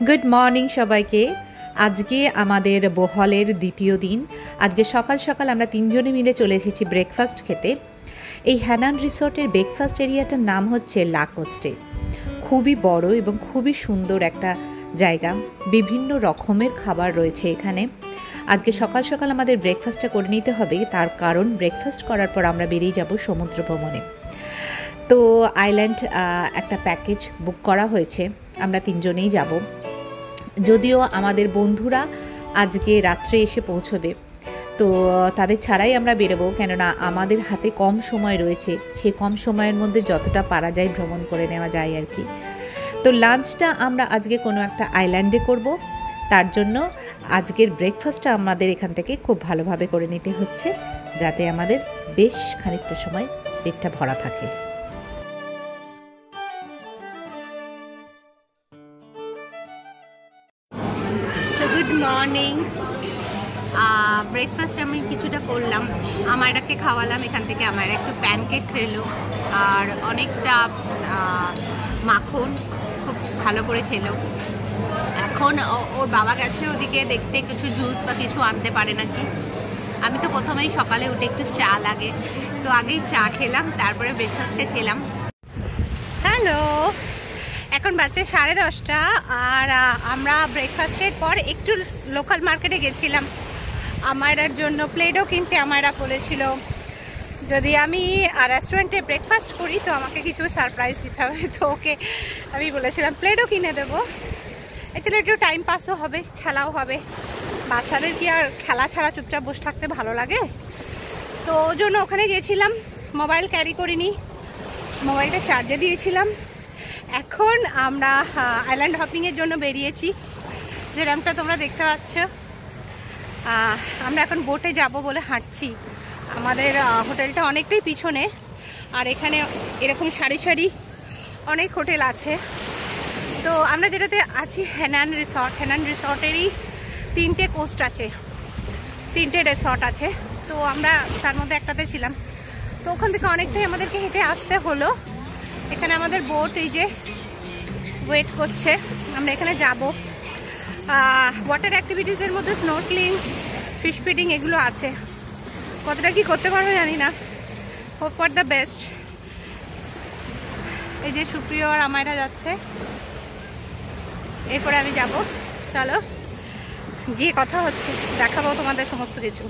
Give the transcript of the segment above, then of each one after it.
Good morning সবাইকে। আজকে আমাদের বহলের দ্বিতীয় দিন। আজকে সকাল সকাল আমরা তিনজনে মিলে চলে এসেছি ব্রেকফাস্ট খেতে। এই হ্যানান রিসর্টের ব্রেকফাস্ট এরিয়াটার নাম হচ্ছে লা কোস্টে। খুবই বড় এবং খুবই সুন্দর একটা জায়গা, বিভিন্ন রকমের খাবার রয়েছে এখানে। আজকে সকাল সকাল আমাদের ব্রেকফাস্টটা করে নিতে হবে, তার কারণ ব্রেকফাস্ট করার পর আমরা বেরিয়ে যাব সমুদ্র ভ্রমণে। তো আইল্যান্ড একটা প্যাকেজ বুক করা হয়েছে, আমরা তিনজনেই যাব। যদিও আমাদের বন্ধুরা আজকে রাত্রে এসে পৌঁছবে, তো তাদের ছাড়াই আমরা বেরোবো, কেননা আমাদের হাতে কম সময় রয়েছে। সেই কম সময়ের মধ্যে যতটা পারা যায় ভ্রমণ করে নেওয়া যায় আর কি। তো লাঞ্চটা আমরা আজকে কোনো একটা আইল্যান্ডে করব, তার জন্য আজকের ব্রেকফাস্টটা আমাদের এখান থেকে খুব ভালোভাবে করে নিতে হচ্ছে, যাতে আমাদের বেশ খানিকটা সময় পেটটা ভরা থাকে। Good morning. ব্রেকফাস্ট আমি কিছুটা করলাম, আমায়রাকে খাওয়ালাম। এখান থেকে আমায়রা একটু প্যানকেক খেলো আর অনেকটা মাখন খুব ভালো করে খেলো। এখন ওর বাবা গেছে ওদিকে দেখতে, কিছু জুস বা কিছু আনতে পারে নাকি। আমি তো প্রথমেই সকালে উঠে একটু চা লাগে, তো আগেই চা খেলাম, তারপরে ব্রেকফাস্টে খেলাম। হ্যালো, এখন বাজে 10:30 আর আমরা ব্রেকফাস্টের পর একটু লোকাল মার্কেটে গেছিলাম আমায়রার জন্য প্লেডো কিনতে। আমায়রা বলেছিল যদি আমি রেস্টুরেন্টে ব্রেকফাস্ট করি তো আমাকে কিছু সারপ্রাইজ দিতে হবে, তো ওকে আমি বলেছিলাম প্লেডো কিনে দেবো। এতে একটু টাইম পাসও হবে, খেলাও হবে। বাচ্চাদের কি আর খেলা ছাড়া চুপচাপ বসে থাকতে ভালো লাগে? তো ওর জন্য ওখানে গেছিলাম। মোবাইল ক্যারি করিনি, মোবাইলটা চার্জে দিয়েছিলাম। এখন আমরা আইল্যান্ড হপিংয়ের জন্য বেরিয়েছি, যে র্যাম্পটা তোমরা দেখতে পাচ্ছ। আমরা এখন বোটে যাব বলে হাঁটছি। আমাদের হোটেলটা অনেকটাই পিছনে, আর এখানে এরকম সারি সারি অনেক হোটেল আছে। তো আমরা যেটাতে আছি হ্যানান রিসর্ট, হ্যানান রিসর্টেরই 3টে কোস্ট আছে, 3টে রিসর্ট আছে। তো আমরা তার মধ্যে একটাতে ছিলাম, তো ওখান থেকে অনেকটাই আমাদেরকে হেঁটে আসতে হলো। এখানে আমাদের বোট এই যে ওয়েট করছে, আমরা এখানে যাব। ওয়াটার অ্যাক্টিভিটিসের মধ্যে স্নোর্কেলিং, ফিশ ফিডিং এগুলো আছে। কতটা কি করতে পারবো জানি না, হোপ ফর দ্য বেস্ট। এই যে সুপ্রিয় আর আমায়রা যাচ্ছে, এরপরে আমি যাব। চলো গিয়ে কথা হচ্ছে, দেখাবো তোমাদের সমস্ত কিছু।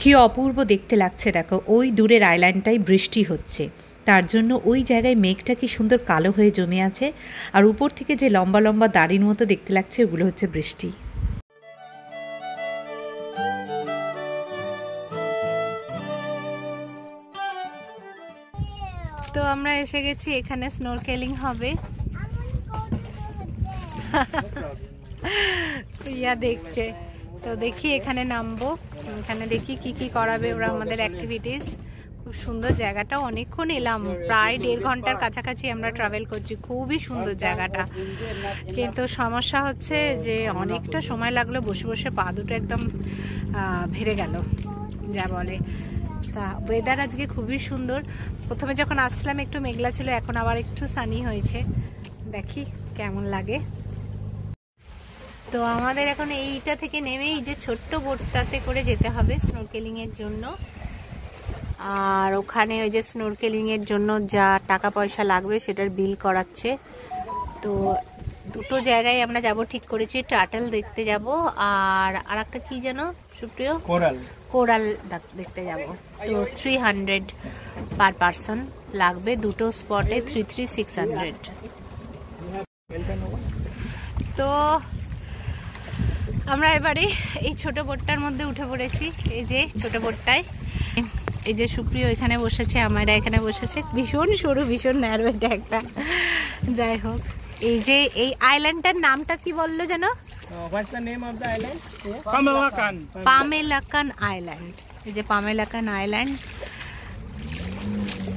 কি অপূর্ব দেখতে লাগছে দেখো, ওই দূরের আইল্যান্ডটাই বৃষ্টি হচ্ছে, তার জন্য ওই জায়গায় মেঘটা কি সুন্দর কালো হয়ে জমে আছে, আর উপর থেকে যে লম্বা লম্বা দাড়ির মতো দেখতে লাগছে ওগুলো হচ্ছে বৃষ্টি। তো আমরা এসে গেছি, এখানে স্নোরকেলিং হবে। ইয়া দেখছে, তো দেখি এখানে নামবো, এখানে দেখি কি কি করাবে ওরা আমাদের অ্যাক্টিভিটিস। খুব সুন্দর জায়গাটা, অনেকক্ষণ এলাম, প্রায় 1.5 ঘন্টার কাছাকাছি আমরা ট্রাভেল করছি। খুবই সুন্দর জায়গাটা, কিন্তু সমস্যা হচ্ছে যে অনেকটা সময় লাগলো, বসে বসে পা দুটো একদম ভেড়ে গেল যা বলে। তা ওয়েদার আজকে খুবই সুন্দর। প্রথমে যখন আসলাম একটু মেঘলা ছিল, এখন আবার একটু সানি হয়েছে, দেখি কেমন লাগে। তো আমাদের এখন এইটা থেকে নেমে এই যে ছোট্ট বোটটাতে করে যেতে হবে স্নোরকেলিং এর জন্য। আর ওখানে ওই যে স্নোরকেলিং এর জন্য যা টাকা পয়সা লাগবে সেটার বিল করাচ্ছে। তো দুটো জায়গায় আমরা যাব ঠিক করেছি, টার্টল দেখতে যাব আর আরেকটা কি যেন সুপ্রিয়, কোরাল দেখতে যাব। তো 300 পার পারসন লাগবে, দুটো স্পটে 3,600। তো আমরা এবারে এই ছোট বোটটার মধ্যে উঠে পড়েছি, এই যে ছোট বোটটায়। এই যে সুপ্রিয় এখানে বসেছে, আমায়রা এখানে বসেছে। ভীষণ সরু, ভীষণ ন্যারো এটা একটা। যাই হোক, এই যে এই আইল্যান্ডটার নামটা কি বললো যেন? পামেলাকান আইল্যান্ড। এই যে পামেলাকান আইল্যান্ড।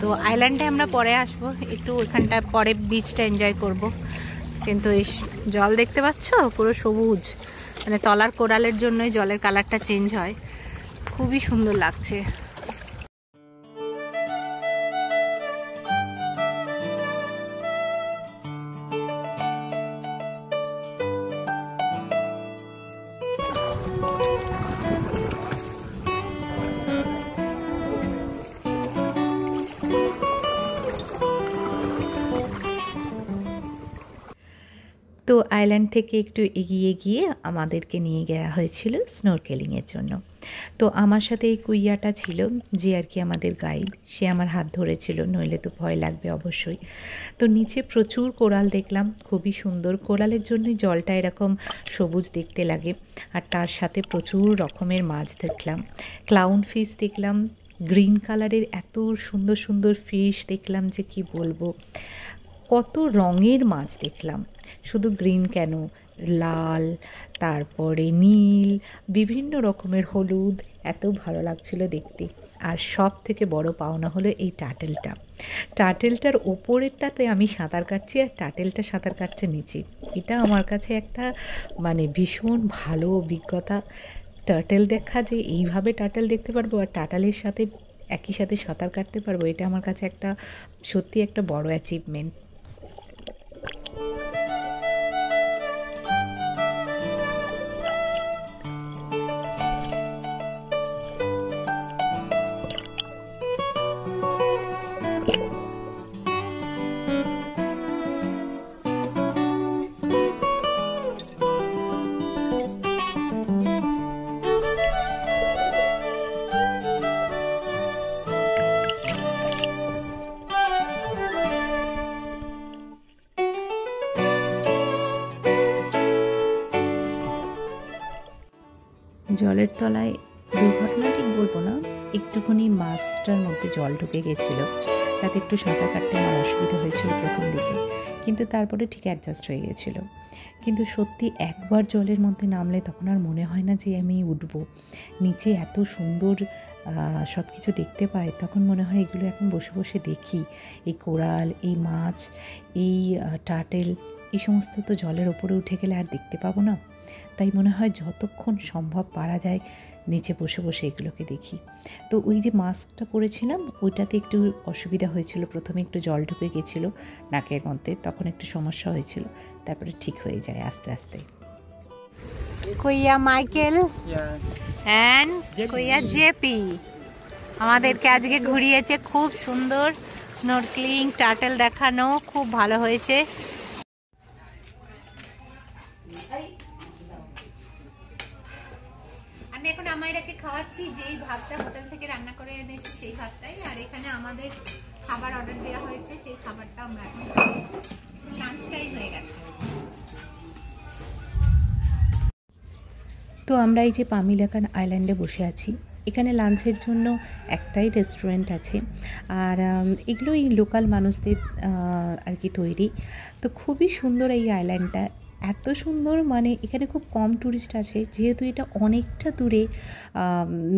তো আইল্যান্ডে আমরা পরে আসবো, একটু ওইখানটা পরে বিচটা এনজয় করব। কিন্তু এই জল দেখতে পাচ্ছ পুরো সবুজ, মানে তলার কোরালের জন্যই জলের কালারটা চেঞ্জ হয়, খুবই সুন্দর লাগছে। তো আইল্যান্ড থেকে একটু এগিয়ে গিয়ে আমাদেরকে নিয়ে যাওয়া হয়েছিল স্নোরকেলিংয়ের জন্য। তো আমার সাথে এই কুইয়াটা ছিল যে আর কি আমাদের গাইড, সে আমার হাত ধরেছিল, নইলে তো ভয় লাগবে অবশ্যই। তো নিচে প্রচুর কোরাল দেখলাম, খুবই সুন্দর। কোরালের জন্যই জলটা এরকম সবুজ দেখতে লাগে। আর তার সাথে প্রচুর রকমের মাছ দেখলাম, ক্লাউন ফিশ দেখলাম, গ্রিন কালারের এত সুন্দর সুন্দর ফিশ দেখলাম যে কি বলবো। কত রঙের মাছ দেখলাম, শুধু গ্রিন কেন, লাল, তারপরে নীল, বিভিন্ন রকমের হলুদ, এত ভালো লাগছিল দেখতে। আর সব থেকে বড় পাওনা হলো এই টার্টেলটার ওপরেরটাতে আমি সাঁতার কাটছি আর টার্টেলটা সাঁতার কাটছে নিচে। এটা আমার কাছে একটা মানে ভীষণ ভালো অভিজ্ঞতা। টার্টেল দেখা, যে এইভাবে টার্টেল দেখতে পারবো আর টার্টেলের সাথে একই সাথে সাঁতার কাটতে পারবো, এটা আমার কাছে একটা সত্যি একটা বড় অ্যাচিভমেন্ট। জলের তলায় দুর্ঘটনা ঠিক বলবো না, একটুখানি মাছটার মধ্যে জল ঢুকে গেছিলো, তাতে একটু সাঁতার কাটতে আমার অসুবিধা হয়েছিল প্রথম দিকে, কিন্তু তারপরে ঠিক অ্যাডজাস্ট হয়ে গেছিলো। কিন্তু সত্যি একবার জলের মধ্যে নামলে তখন আর মনে হয় না যে আমি উঠবো। নিচে এত সুন্দর সব কিছু দেখতে পাই, তখন মনে হয় এগুলো এখন বসে বসে দেখি। এই কোরাল, এই মাছ, এই টার্টেল, এই সমস্ত তো জলের ওপরে উঠে গেলে আর দেখতে পাবো না। তাই মনে হয় যতক্ষণ সম্ভব পারা যায় নিচে বসে বসে এগুলোকে দেখি। তো ওই যে মাস্কটা পরেছিলাম ওইটাতে একটু অসুবিধা হয়েছিল, প্রথমে একটু জল ঢুকে গেছিলো নাকের মধ্যে, তখন একটু সমস্যা হয়েছিল, তারপরে ঠিক হয়ে যায় আস্তে আস্তে। কুইয়া মাইকেল অ্যান্ড কুইয়া জেপি আমাদেরকে আজকে ঘুরিয়েছে, খুব সুন্দর স্নোরকেলিং, টার্টেল দেখানো, খুব ভালো হয়েছে। আমি এখন আমায়রাকে খাওয়াচ্ছি যেই ভাতটা হোটেল থেকে রান্না করে এনেছি সেই ভাতটাই, আর এখানে আমাদের খাবার অর্ডার দেওয়া হয়েছে সেই খাবারটা আমরা এখন লাঞ্চ টাইম হয়ে গেছে। তো আমরা এই যে পামিলাকান আইল্যান্ডে বসে আছি, এখানে লাঞ্চের জন্য একটাই রেস্টুরেন্ট আছে, আর এগুলো এই লোকাল মানুষদের আর কি তৈরি। তো খুবই সুন্দর এই আইল্যান্ডটা, এত সুন্দর, মানে এখানে খুব কম টুরিস্ট আছে যেহেতু এটা অনেকটা দূরে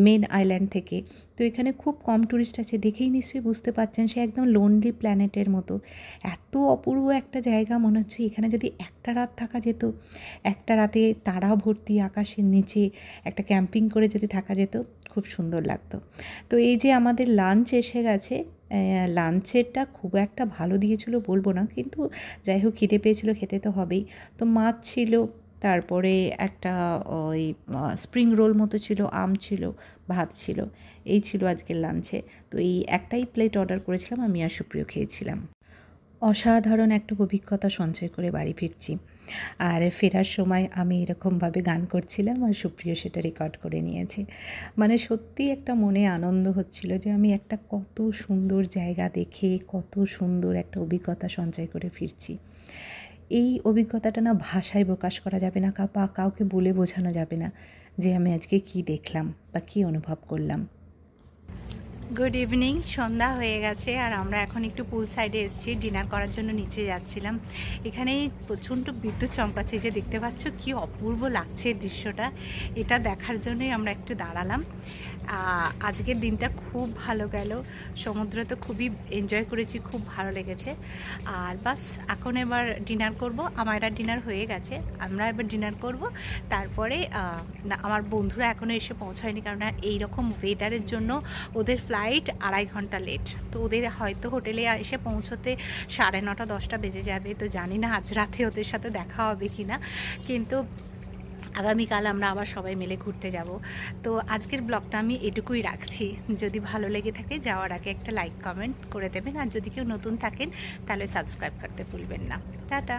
মেন আইল্যান্ড থেকে। তো এখানে খুব কম টুরিস্ট আছে, দেখেই নিশ্চয়ই বুঝতে পারছেন সে একদম লোনলি প্ল্যানেটের মতো। এত অপূর্ব একটা জায়গা, মনে হচ্ছে এখানে যদি একটা রাত থাকা যেত, একটা রাতে তারা ভর্তি আকাশের নিচে একটা ক্যাম্পিং করে যদি থাকা যেত, খুব সুন্দর লাগতো। তো এই যে আমাদের লাঞ্চ এসে গেছে, লাঞ্চেরটা খুব একটা ভালো দিয়েছিল বলবো না, কিন্তু যাই হোক খিদে পেয়েছিল, খেতে তো হবেই। তো মাছ ছিল, তারপরে একটা ওই স্প্রিং রোল মতো ছিল, আম ছিল, ভাত ছিল, এই ছিল আজকের লাঞ্চে। তো এই একটাই প্লেট অর্ডার করেছিলাম, আমি আর সুপ্রিয় খেয়েছিলাম। অসাধারণ একটা অভিজ্ঞতা সঞ্চয় করে বাড়ি ফিরছি, আর ফেরার সময় আমি এরকমভাবে গান করছিলাম আর সুপ্রিয় সেটা রেকর্ড করে নিয়েছে। মানে সত্যি একটা মনে আনন্দ হচ্ছিল যে আমি একটা কত সুন্দর জায়গা দেখে কত সুন্দর একটা অভিজ্ঞতা সঞ্চয় করে ফিরছি। এই অভিজ্ঞতাটা না ভাষায় প্রকাশ করা যাবে না, বা কাউকে বলে বোঝানো যাবে না যে আমি আজকে কী দেখলাম বা কী অনুভব করলাম। গুড ইভিনিং, সন্ধ্যা হয়ে গেছে আর আমরা এখন একটু পুল সাইডে এসেছি, ডিনার করার জন্য নিচে যাচ্ছিলাম। এখানে প্রচণ্ড বিদ্যুৎ চমকাচ্ছে, যে দেখতে পাচ্ছ কি অপূর্ব লাগছে দৃশ্যটা, এটা দেখার জন্যই আমরা একটু দাঁড়ালাম। আজকের দিনটা খুব ভালো গেল, সমুদ্রতে খুবই এনজয় করেছি, খুব ভালো লেগেছে। আর বাস এখন এবার ডিনার করব, আমার ডিনার হয়ে গেছে, আমরা এবার ডিনার করব। তারপরে আমার বন্ধুরা এখনও এসে পৌঁছায়নি, কারণ এই রকম ওয়েদারের জন্য ওদের ফ্লাইট 2.5 ঘন্টা লেট। তো ওদের হয়তো হোটেলে এসে পৌঁছতে 9:30 10টা বেজে যাবে। তো জানি না আজ রাতে ওদের সাথে দেখা হবে কি না, কিন্তু আগামীকাল আমরা আবার সবাই মিলে ঘুরতে যাব। তো আজকের ব্লগটা আমি এটুকুই রাখছি। যদি ভালো লেগে থাকে যাওয়ার আগে একটা লাইক কমেন্ট করে দেবেন, আর যদি কেউ নতুন থাকেন তাহলে সাবস্ক্রাইব করতে ভুলবেন না। টাটা।